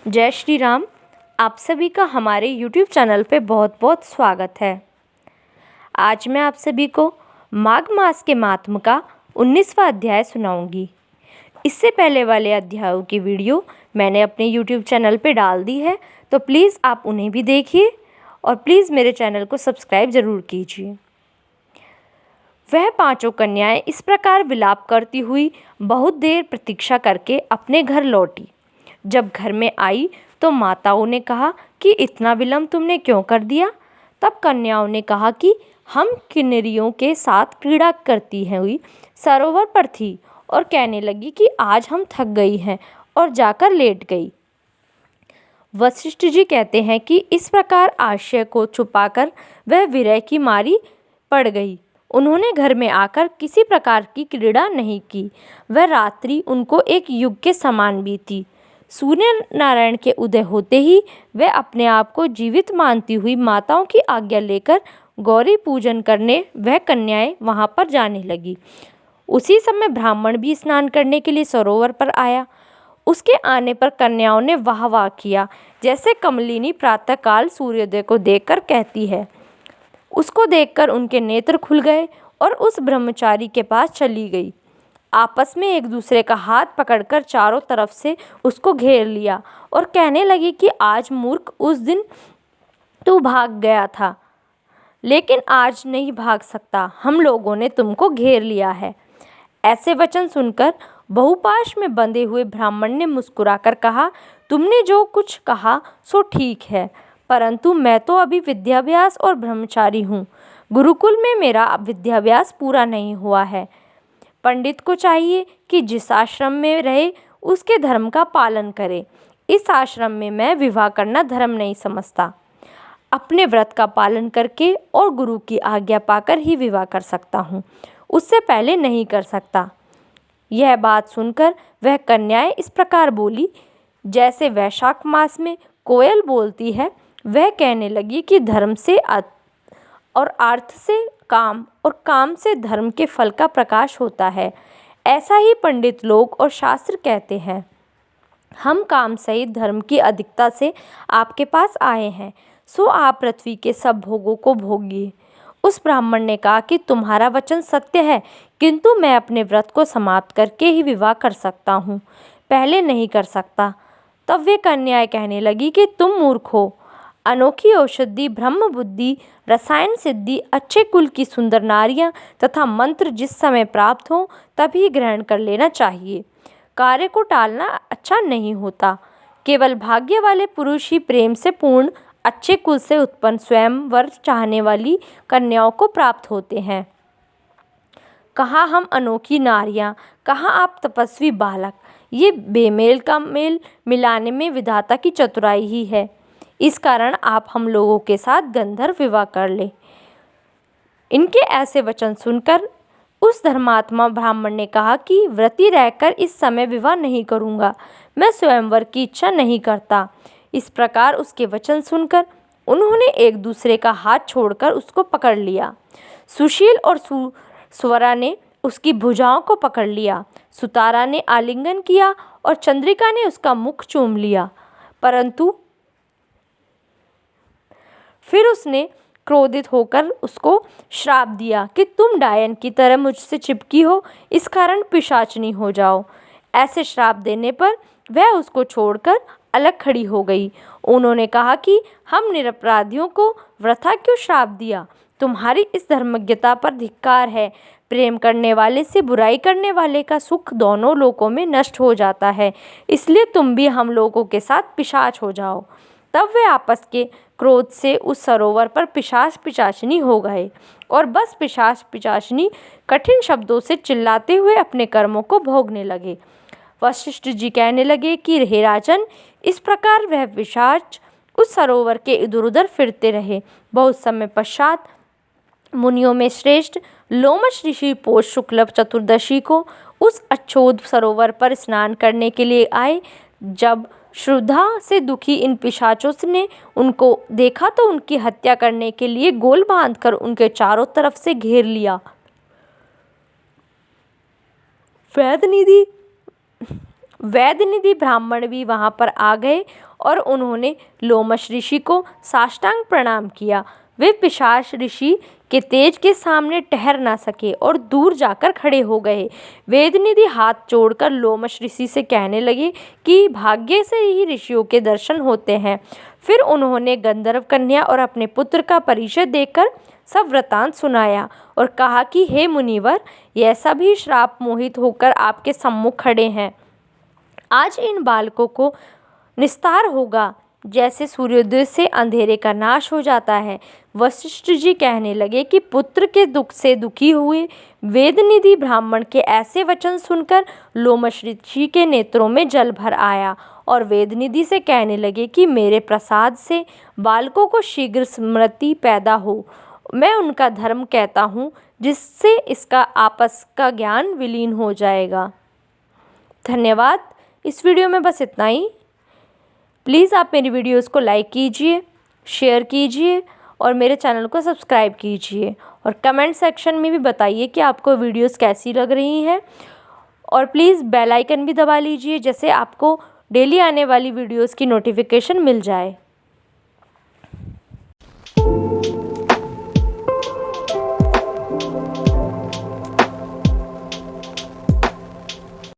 जय श्री राम। आप सभी का हमारे YouTube चैनल पे बहुत बहुत स्वागत है। आज मैं आप सभी को माघ मास के माहात्म्य का 19वां अध्याय सुनाऊंगी। इससे पहले वाले अध्यायों की वीडियो मैंने अपने YouTube चैनल पे डाल दी है, तो प्लीज़ आप उन्हें भी देखिए और प्लीज़ मेरे चैनल को सब्सक्राइब ज़रूर कीजिए। वह पांचों कन्याएं इस प्रकार विलाप करती हुई बहुत देर प्रतीक्षा करके अपने घर लौटी। जब घर में आई तो माताओं ने कहा कि इतना विलंब तुमने क्यों कर दिया। तब कन्याओं ने कहा कि हम किन्नरियों के साथ क्रीड़ा करती हुई सरोवर पर थी और कहने लगी कि आज हम थक गई हैं और जाकर लेट गई। वशिष्ठ जी कहते हैं कि इस प्रकार आशय को छुपाकर वह विरह की मारी पड़ गई। उन्होंने घर में आकर किसी प्रकार की क्रीड़ा नहीं की। वह रात्रि उनको एक युग के समान बीती। सूर्य नारायण के उदय होते ही वह अपने आप को जीवित मानती हुई माताओं की आज्ञा लेकर गौरी पूजन करने वह कन्याएं वहां पर जाने लगी। उसी समय ब्राह्मण भी स्नान करने के लिए सरोवर पर आया। उसके आने पर कन्याओं ने वाह वाह किया, जैसे कमलिनी प्रातःकाल सूर्योदय को देखकर कहती है। उसको देखकर उनके नेत्र खुल गए और उस ब्रह्मचारी के पास चली गई। आपस में एक दूसरे का हाथ पकड़कर चारों तरफ से उसको घेर लिया और कहने लगी कि आज मूर्ख, उस दिन तू भाग गया था, लेकिन आज नहीं भाग सकता, हम लोगों ने तुमको घेर लिया है। ऐसे वचन सुनकर बहुपाश में बंधे हुए ब्राह्मण ने मुस्कुराकर कहा, तुमने जो कुछ कहा सो ठीक है, परंतु मैं तो अभी विद्याभ्यास और ब्रह्मचारी हूँ। गुरुकुल में मेरा विद्याभ्यास पूरा नहीं हुआ है। पंडित को चाहिए कि जिस आश्रम में रहे उसके धर्म का पालन करे। इस आश्रम में मैं विवाह करना धर्म नहीं समझता। अपने व्रत का पालन करके और गुरु की आज्ञा पाकर ही विवाह कर सकता हूँ, उससे पहले नहीं कर सकता। यह बात सुनकर वह कन्याएं इस प्रकार बोली जैसे वैशाख मास में कोयल बोलती है। वह कहने लगी कि धर्म से और अर्थ से काम और काम से धर्म के फल का प्रकाश होता है। ऐसा ही पंडित लोग और शास्त्र कहते हैं। हम काम सहित धर्म की अधिकता से आपके पास आए हैं, सो आप पृथ्वी के सब भोगों को भोगिए। उस ब्राह्मण ने कहा कि तुम्हारा वचन सत्य है, किंतु मैं अपने व्रत को समाप्त करके ही विवाह कर सकता हूँ, पहले नहीं कर सकता। तब वे कन्याएं कहने लगी कि तुम मूर्ख हो। अनोखी औषधि, ब्रह्म बुद्धि, रसायन सिद्धि, अच्छे कुल की सुंदर नारियां तथा मंत्र जिस समय प्राप्त हो तभी ग्रहण कर लेना चाहिए। कार्य को टालना अच्छा नहीं होता। केवल भाग्य वाले पुरुष ही प्रेम से पूर्ण अच्छे कुल से उत्पन्न स्वयंवर चाहने वाली कन्याओं को प्राप्त होते हैं। कहाँ हम अनोखी नारियां, कहाँ आप तपस्वी बालक। ये बेमेल का मेल मिलाने में विधाता की चतुराई ही है। इस कारण आप हम लोगों के साथ गंधर्व विवाह कर ले। इनके ऐसे वचन सुनकर उस धर्मात्मा ब्राह्मण ने कहा कि व्रती रहकर इस समय विवाह नहीं करूँगा, मैं स्वयंवर की इच्छा नहीं करता। इस प्रकार उसके वचन सुनकर उन्होंने एक दूसरे का हाथ छोड़कर उसको पकड़ लिया। सुशील और स्वरा ने उसकी भुजाओं को पकड़ लिया। सुतारा ने आलिंगन किया और चंद्रिका ने उसका मुख चूम लिया, परंतु फिर उसने क्रोधित होकर उसको श्राप दिया कि तुम डायन की तरह मुझसे चिपकी हो, इस कारण पिशाचनी हो जाओ। ऐसे श्राप देने पर वह उसको छोड़कर अलग खड़ी हो गई। उन्होंने कहा कि हम निरपराधियों को वृथा क्यों श्राप दिया। तुम्हारी इस धर्मज्ञता पर धिक्कार है। प्रेम करने वाले से बुराई करने वाले का सुख दोनों लोकों में नष्ट हो जाता है, इसलिए तुम भी हम लोगों के साथ पिशाच हो जाओ। तब वे आपस के क्रोध से उस सरोवर पर पिशाच पिशाचनी हो गए और बस पिशाच पिशाचनी कठिन शब्दों से चिल्लाते हुए अपने कर्मों को भोगने लगे। वशिष्ठ जी कहने लगे कि हे राजन, इस प्रकार वह पिशाच उस सरोवर के इधर उधर फिरते रहे। बहुत समय पश्चात मुनियों में श्रेष्ठ लोमश ऋषि पौष शुक्ल चतुर्दशी को उस अच्छोद सरोवर पर स्नान करने के लिए आए। जब श्रद्धा से दुखी इन पिशाचों ने उनको देखा तो उनकी हत्या करने के लिए गोल बांधकर उनके चारों तरफ से घेर लिया। वैद्यनिधि वैद्यनिधि ब्राह्मण भी वहाँ पर आ गए और उन्होंने लोमश ऋषि को साष्टांग प्रणाम किया। वे पिशाच ऋषि के तेज के सामने ठहर ना सके और दूर जाकर खड़े हो गए। वेदनिधि हाथ जोड़कर लोमश ऋषि से कहने लगे कि भाग्य से ही ऋषियों के दर्शन होते हैं। फिर उन्होंने गंधर्व कन्या और अपने पुत्र का परिचय देकर सब वृतांत सुनाया और कहा कि हे मुनिवर, यह सभी श्राप मोहित होकर आपके सम्मुख खड़े हैं। आज इन बालकों को निस्तार होगा, जैसे सूर्योदय से अंधेरे का नाश हो जाता है। वशिष्ठ जी कहने लगे कि पुत्र के दुख से दुखी हुए वेदनिधि ब्राह्मण के ऐसे वचन सुनकर लोमश ऋषि के नेत्रों में जल भर आया और वेदनिधि से कहने लगे कि मेरे प्रसाद से बालकों को शीघ्र स्मृति पैदा हो। मैं उनका धर्म कहता हूँ, जिससे इसका आपस का ज्ञान विलीन हो जाएगा। धन्यवाद। इस वीडियो में बस इतना ही। प्लीज़ आप मेरी वीडियोस को लाइक कीजिए, शेयर कीजिए और मेरे चैनल को सब्सक्राइब कीजिए और कमेंट सेक्शन में भी बताइए कि आपको वीडियोस कैसी लग रही हैं। और प्लीज़ बेल आइकन भी दबा लीजिए, जैसे आपको डेली आने वाली वीडियोस की नोटिफिकेशन मिल जाए।